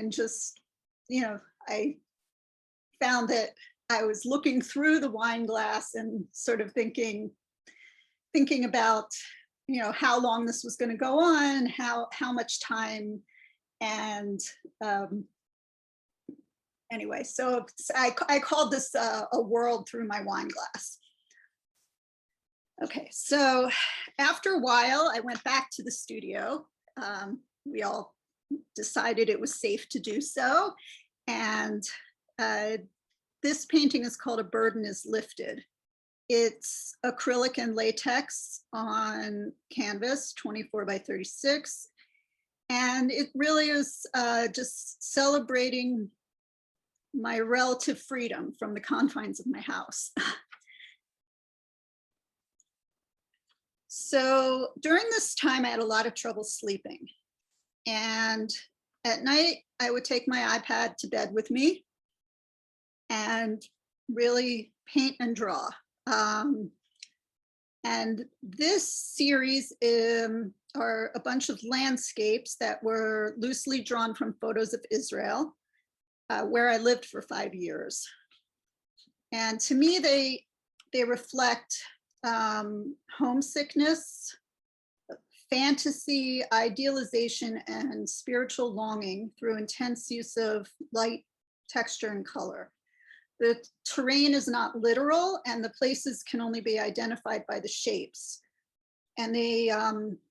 just, I found that I was looking through the wine glass and sort of thinking about, how long this was going to go on, how much time, and anyway, so I called this a world through my wine glass. Okay, so after a while, I went back to the studio. We all decided it was safe to do so, and this painting is called A Burden is Lifted. It's acrylic and latex on canvas, 24 by 36. And it really is just celebrating my relative freedom from the confines of my house. So during this time, I had a lot of trouble sleeping. And at night, I would take my iPad to bed with me and really paint and draw. And this series are a bunch of landscapes that were loosely drawn from photos of Israel, where I lived for 5 years. And to me, they reflect homesickness, fantasy, idealization, and spiritual longing through intense use of light, texture, and color. The terrain is not literal, and the places can only be identified by the shapes. And they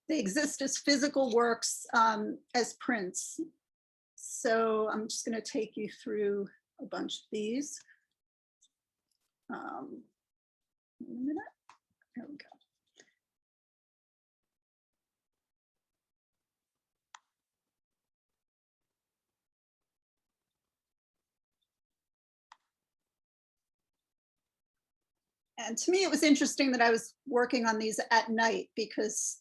exist as physical works, as prints. So I'm just going to take you through a bunch of these. Wait a minute. There we go. And to me, it was interesting that I was working on these at night because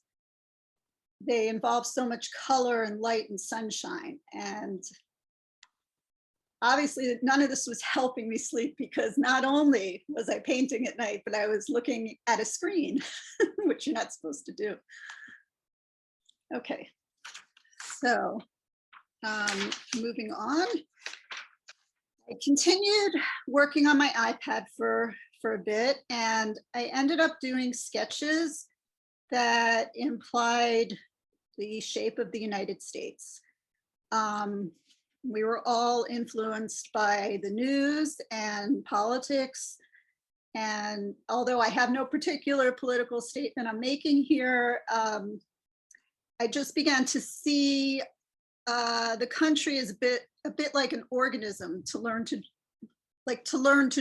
they involve so much color and light and sunshine. And obviously none of this was helping me sleep because not only was I painting at night, but I was looking at a screen, which you're not supposed to do. Okay, so moving on. I continued working on my iPad for a bit, and I ended up doing sketches that implied the shape of the United States. We were all influenced by the news and politics. And although I have no particular political statement I'm making here, I just began to see the country as a bit like an organism to learn to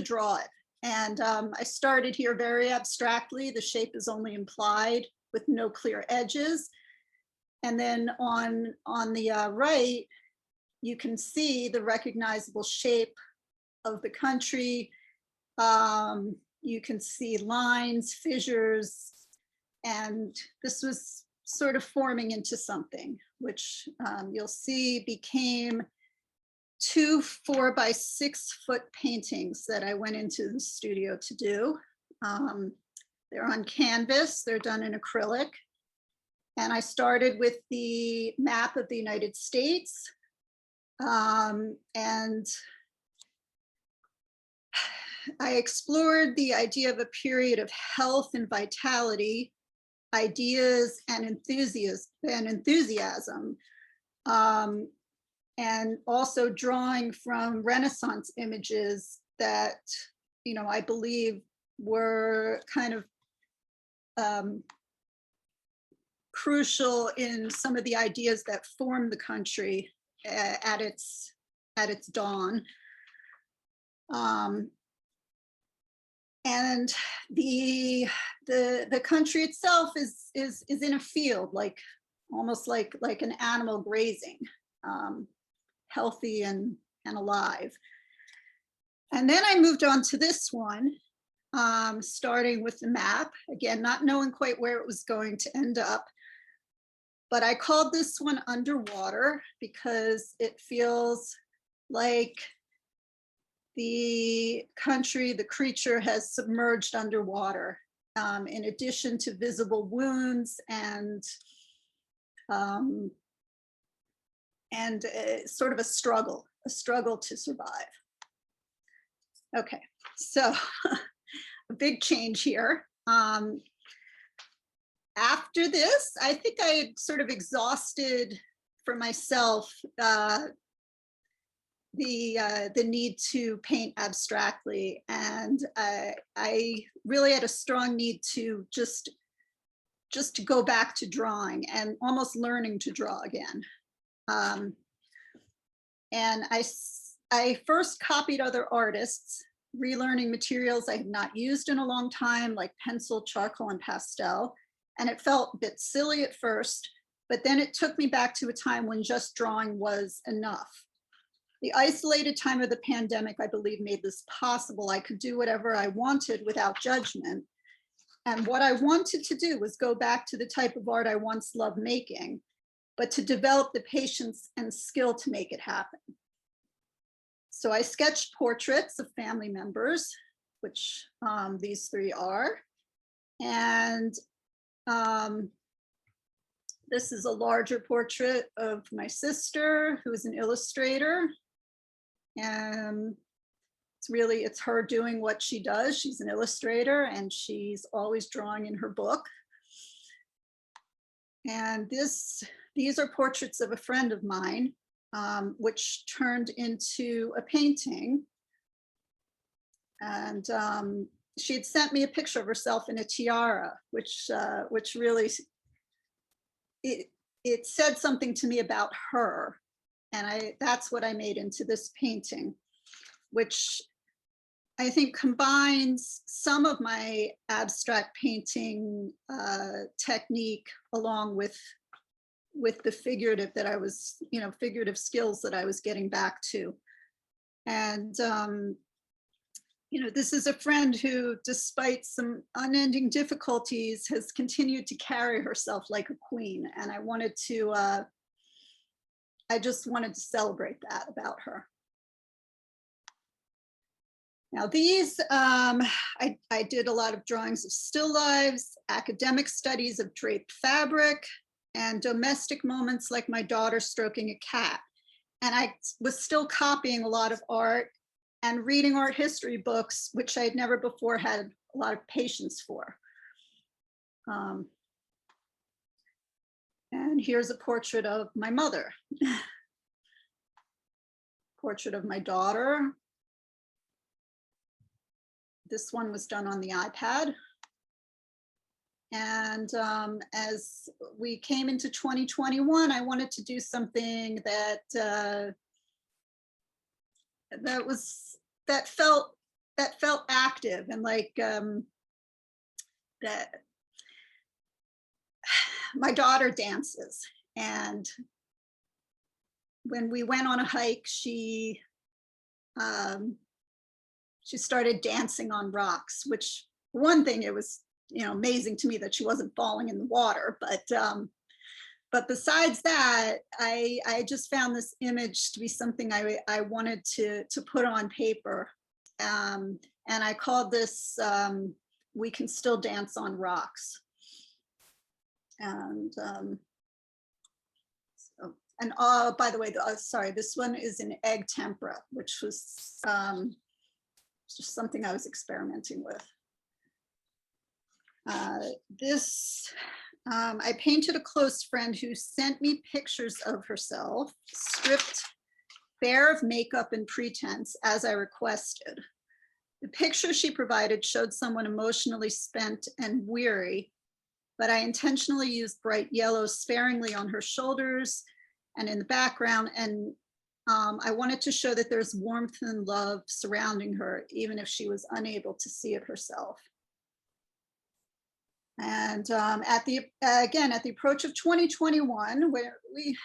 draw it. And I started here very abstractly. The shape is only implied with no clear edges. And then on the right, you can see the recognizable shape of the country. You can see lines, fissures, and this was sort of forming into something, which you'll see became 2 4-by-6-foot paintings that I went into the studio to do. They're on canvas, they're done in acrylic. And I started with the map of the United States. And I explored the idea of a period of health and vitality, ideas and enthusiasm, and also drawing from Renaissance images that, you know, I believe were kind of crucial in some of the ideas that formed the country at its dawn. And the country itself is in a field, like almost like an animal grazing, healthy and alive. And then I moved on to this one, starting with the map, again, not knowing quite where it was going to end up. But I called this one Underwater because it feels like the country, the creature has submerged underwater, in addition to visible wounds and sort of a struggle to survive. Okay, so a big change here. After this, I think I had sort of exhausted for myself the need to paint abstractly, and I really had a strong need to just to go back to drawing and almost learning to draw again. And I first copied other artists, relearning materials I had not used in a long time, like pencil, charcoal, and pastel. And it felt a bit silly at first, but then it took me back to a time when just drawing was enough. The isolated time of the pandemic, I believe, made this possible. I could do whatever I wanted without judgment. And what I wanted to do was go back to the type of art I once loved making, but to develop the patience and skill to make it happen. So I sketched portraits of family members, which these three are. And this is a larger portrait of my sister, who is an illustrator. And it's her doing what she does. She's an illustrator and she's always drawing in her book. And these are portraits of a friend of mine, which turned into a painting. And she had sent me a picture of herself in a tiara, which really, it said something to me about her. And that's what I made into this painting, which I think combines some of my abstract painting technique along with the figurative that I was, figurative skills that I was getting back to. And, this is a friend who, despite some unending difficulties, has continued to carry herself like a queen. And I just wanted to celebrate that about her. Now these, I did a lot of drawings of still lives, academic studies of draped fabric, and domestic moments like my daughter stroking a cat. And I was still copying a lot of art and reading art history books, which I had never before had a lot of patience for. And here's a portrait of my mother. Portrait of my daughter. This one was done on the iPad. And as we came into 2021, I wanted to do something that that felt active and like that. My daughter dances, and when we went on a hike, she started dancing on rocks, which one thing, it was amazing to me that she wasn't falling in the water, but but besides that, I just found this image to be something I wanted to put on paper. And I called this, We Can Still Dance on Rocks. And by the way, sorry, this one is in egg tempera, which was just something I was experimenting with. I painted a close friend who sent me pictures of herself, stripped bare of makeup and pretense as I requested. The picture she provided showed someone emotionally spent and weary, but I intentionally used bright yellow sparingly on her shoulders and in the background. And I wanted to show that there's warmth and love surrounding her, even if she was unable to see it herself. And at the approach of 2021, where we,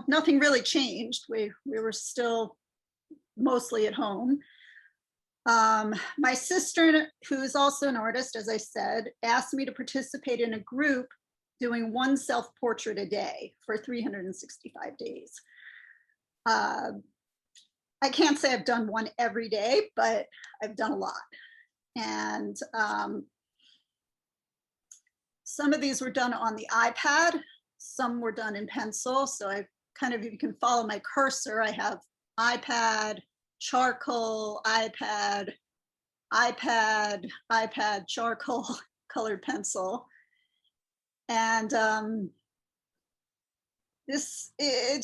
nothing really changed. We were still mostly at home. My sister, who is also an artist, as I said, asked me to participate in a group doing one self-portrait a day for 365 days. I can't say I've done one every day, but I've done a lot. And some of these were done on the iPad, some were done in pencil. So I kind of, if you can follow my cursor, I have iPad, charcoal, iPad, charcoal, colored pencil. And it's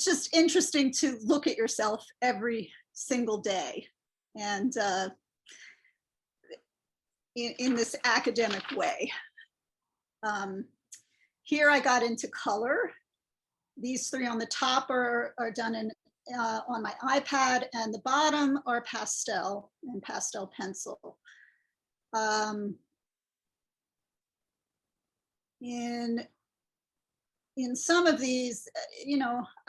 just interesting to look at yourself every single day. And in this academic way. Here I got into color. These three on the top are done on my iPad, and the bottom are pastel and pastel pencil. In some of these,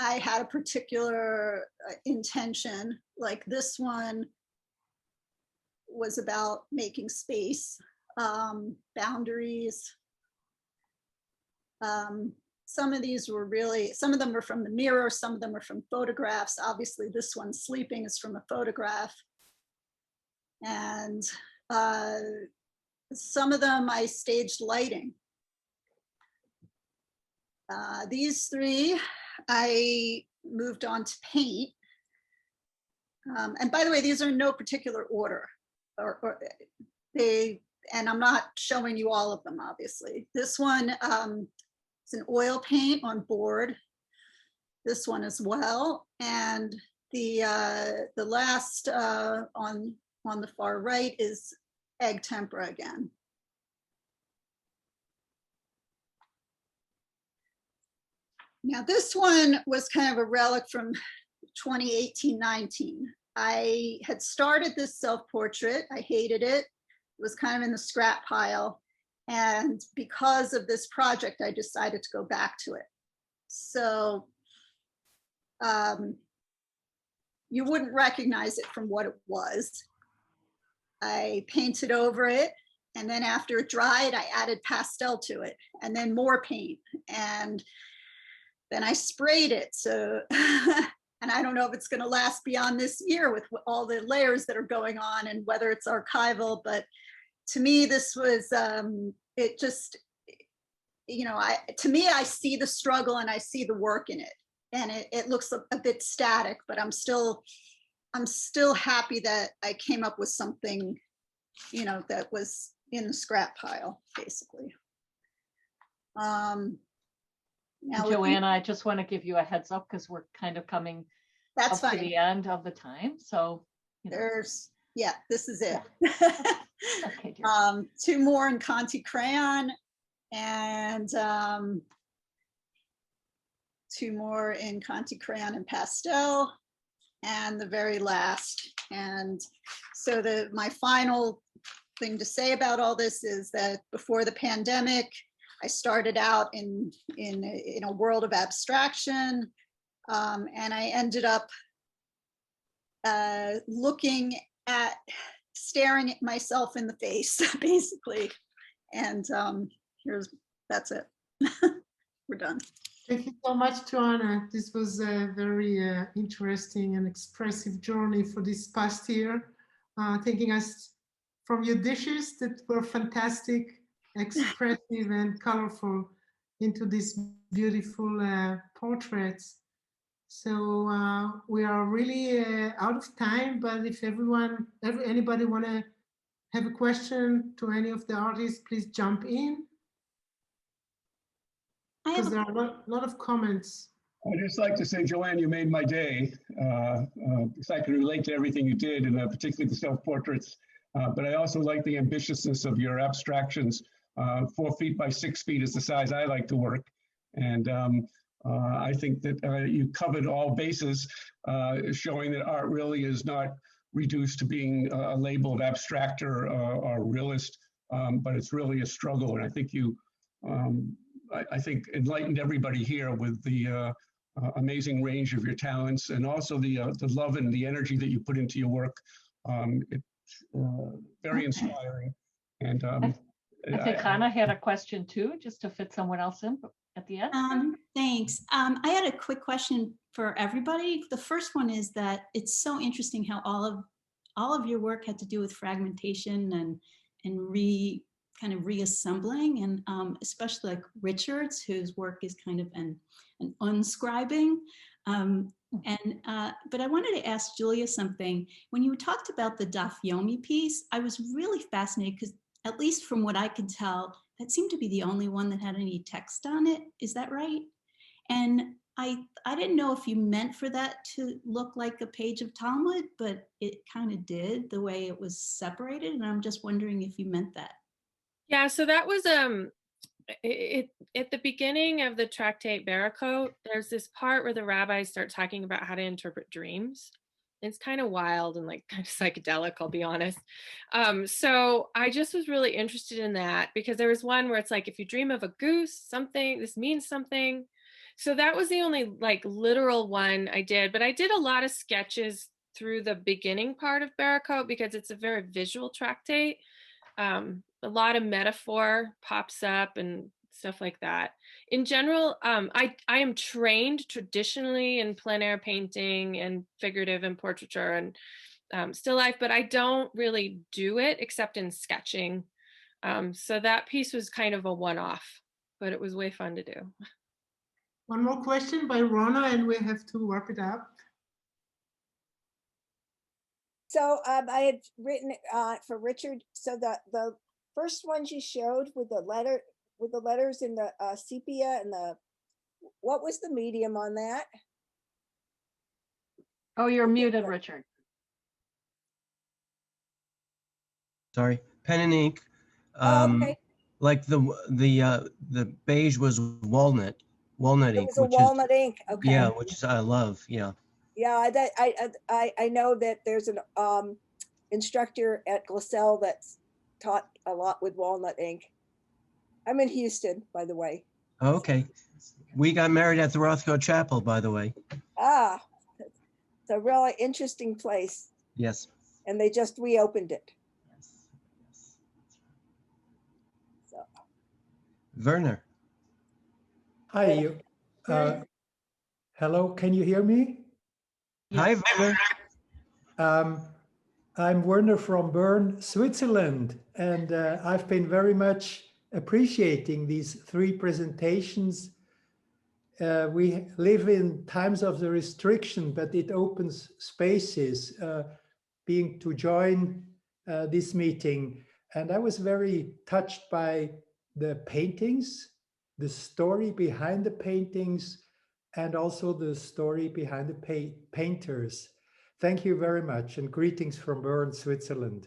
I had a particular intention, like this one was about making space, boundaries. Some of these were some of them were from the mirror, some of them were from photographs. Obviously, this one, sleeping, is from a photograph. And some of them I staged lighting. These three, I moved on to paint. And by the way, these are in no particular order. And I'm not showing you all of them, obviously. This one, it's an oil paint on board. This one as well, and the last on the far right is egg tempera again. Now this one was kind of a relic from 2018-19. I had started this self-portrait. I hated it. It was kind of in the scrap pile. And because of this project, I decided to go back to it. So you wouldn't recognize it from what it was. I painted over it. And then after it dried, I added pastel to it and then more paint. And then I sprayed it. So, and I don't know if it's going to last beyond this year with all the layers that are going on and whether it's archival, but to me, this was, it just, to me, I see the struggle and I see the work in it. And it looks a bit static, but I'm still happy that I came up with something, that was in the scrap pile, basically. Now, Joanna, I just want to give you a heads up because we're kind of coming up to the end of the time. So yeah, this is it. Yeah. Okay, dear. 2 more in Conti crayon and 2 more in Conti crayon and pastel, and the very last. And so my final thing to say about all this is that before the pandemic, I started out in a world of abstraction, and I ended up staring at myself in the face, basically. And that's it. We're done. Thank you so much, Joanna. This was a very interesting and expressive journey for this past year, taking us from your dishes that were fantastic, expressive and colorful into these beautiful portraits. So we are really out of time, but if anybody want to have a question to any of the artists, please jump in. Because there are a lot of comments. I'd just like to say, Joanne, you made my day, because I can relate to everything you did, and particularly the self-portraits. But I also like the ambitiousness of your abstractions. 4 feet by 6 feet is the size I like to work. And I think that you covered all bases, showing that art really is not reduced to being a label of abstractor or realist, but it's really a struggle. And I think you, I think, enlightened everybody here with the amazing range of your talents, and also the love and the energy that you put into your work. It's very inspiring. And I think Chana had a question too, just to fit someone else in at the end. Thanks. I had a quick question for everybody. The first one is that it's so interesting how all of your work had to do with fragmentation and kind of reassembling, and especially like Richard's, whose work is kind of an unscribing. But I wanted to ask Julia something. When you talked about the Dafyomi piece, I was really fascinated because, at least from what I could tell, that seemed to be the only one that had any text on it. Is that right? And I didn't know if you meant for that to look like a page of Talmud, but it kind of did, the way it was separated. And I'm just wondering if you meant that. Yeah, so that was at the beginning of the tractate Barakot, there's this part where the rabbis start talking about how to interpret dreams. It's kind of wild and like kind of psychedelic, I'll be honest. So I just was really interested in that, because there was one where it's like, if you dream of a goose, something, this means something. So that was the only like literal one I did, but I did a lot of sketches through the beginning part of Barakot because it's a very visual tractate. A lot of metaphor pops up and stuff like that. In general, I am trained traditionally in plein air painting and figurative and portraiture and still life, but I don't really do it except in sketching. So that piece was kind of a one-off, but it was way fun to do. One more question by Rona, and we have to wrap it up. So I had written for Richard. So the first ones you showed with the letters in the sepia and what was the medium on that? Oh, you're muted, Richard. Sorry, pen and ink. Okay. Like the beige was walnut It ink, was a which walnut is, ink. Okay. yeah, which I love. Yeah. Yeah, I know that there's an instructor at Glassell that's taught a lot with walnut ink. I'm in Houston, by the way. Okay. We got married at the Rothko Chapel, by the way. Ah, it's a really interesting place. Yes. And they just reopened it. So. Werner. Hi. Hello, can you hear me? Hi, Werner. I'm Werner from Bern, Switzerland, and I've been very much appreciating these 3 presentations. We live in times of the restriction, but it opens spaces being to join this meeting. And I was very touched by the paintings, the story behind the paintings, and also the story behind the painters. Thank you very much, and greetings from Bern, Switzerland.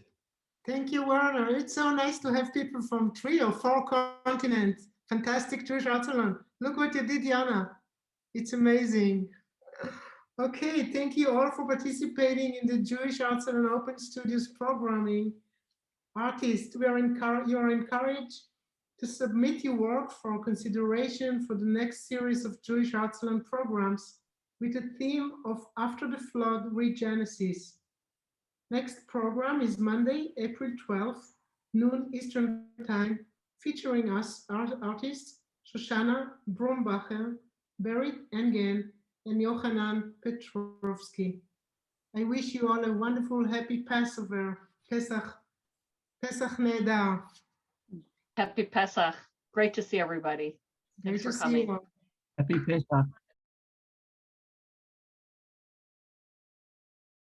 Thank you, Werner. It's so nice to have people from 3 or 4 continents. Fantastic Jewish Art Salon. Look what you did, Yona. It's amazing. Okay, thank you all for participating in the Jewish Art Salon Open Studios programming. Artists, you are encouraged to submit your work for consideration for the next series of Jewish Art Salon programs with a theme of After the Flood Regenesis. Next program is Monday, April 12th, noon Eastern Time, featuring us artists Shoshana Brombacher, Dorit Engen, and Yochanan Petrovsky. I wish you all a wonderful, happy Passover, Pesach Nehedar. Happy Pesach. Great to see everybody. Great Thanks for to see coming. you all. Happy Pesach.